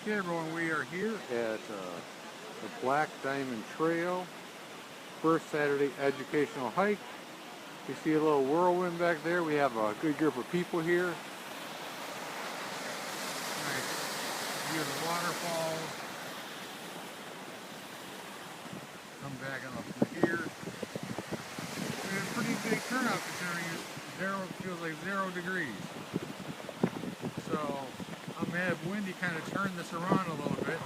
Okay, everyone, we are here at the Black Diamond Trail, first Saturday educational hike. You see a little whirlwind back there. We have a good group of people here. Nice view of the waterfalls. Come back up from here. We had a pretty big turnout considering it feels like 0 degrees. So I'm gonna have Wendy kind of turn this around a little bit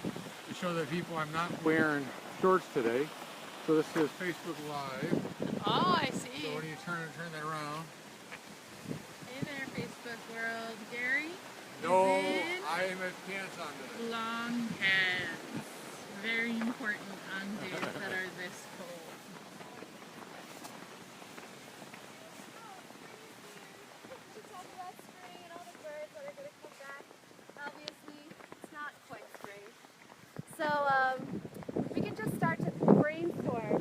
to show the people I'm not wearing shorts today. So this is Facebook Live. Oh, I see. So when you turn that around. Hey there, Facebook world. Gary? No, I am at pants on today. Long pants. Very important on days that are this cold. To talk about spring and all the birds that are going to come back. Obviously, it's not quite spring. So, we can just start to brainstorm.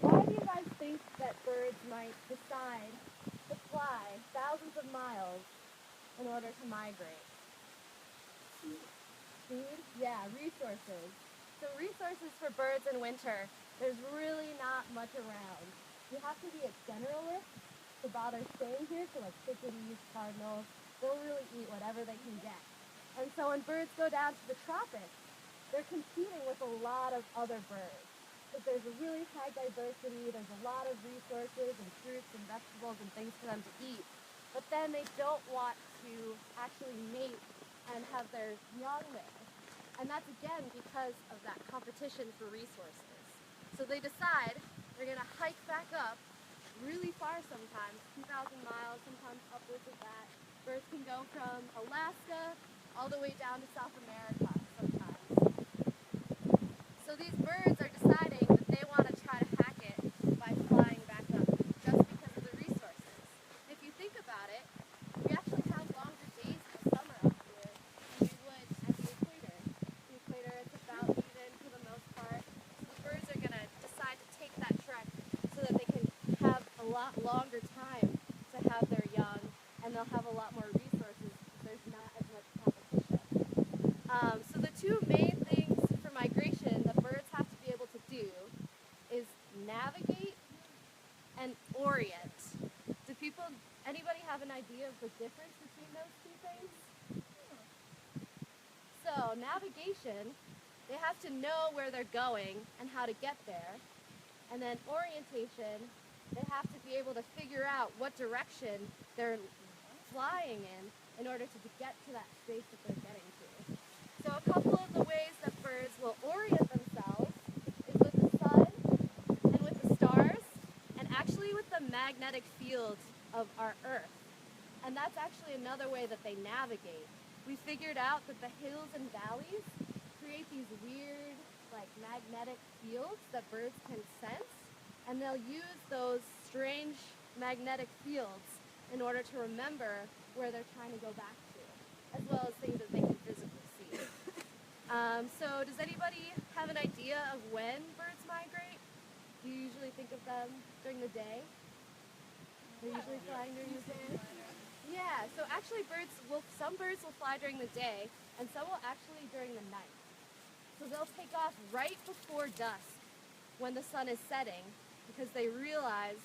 Why do you guys think that birds might decide to fly thousands of miles in order to migrate? Food? Yeah, resources. So resources for birds in winter, there's really not much around. You have to be a generalist to bother staying here, so like chickadees, cardinals, they'll really eat whatever they can get. And so when birds go down to the tropics, they're competing with a lot of other birds. Because there's a really high diversity, there's a lot of resources and fruits and vegetables and things for them to eat. But then they don't want to actually mate and have their young there. And that's again because of that competition for resources. So they decide they're going to hike back up really far sometimes, 2,000 miles, sometimes upwards of that. Birds can go from Alaska all the way down to South America sometimes. So these birds are deciding that they want to try to hack it by flying back up just because of the resources. If you think about it, we actually have longer days in the summer up here than we would at the equator. The equator, it's about even for the most part. The birds are going to decide to take that trek so that they can have a lot longer time to have their young, and they'll have a lot more resources because there's not as much competition. So the two main things for migration that birds have to be able to do is navigate and orient. Anybody have an idea of the difference between those two things? So navigation, they have to know where they're going and how to get there. And then orientation, they have to be able to figure out what direction they're flying in order to get to that space that they're getting to. So a couple of the ways that birds will orient themselves is with the sun and with the stars and actually with the magnetic field of our Earth. And that's actually another way that they navigate. We figured out that the hills and valleys create these weird, like, magnetic fields that birds can sense, and they'll use those strange magnetic fields in order to remember where they're trying to go back to, as well as things that they can physically see. So does anybody have an idea of when birds migrate? Do you usually think of them during the day? They're usually flying during the day? Yeah, so actually some birds will fly during the day, and some will actually during the night. So they'll take off right before dusk when the sun is setting, because they realize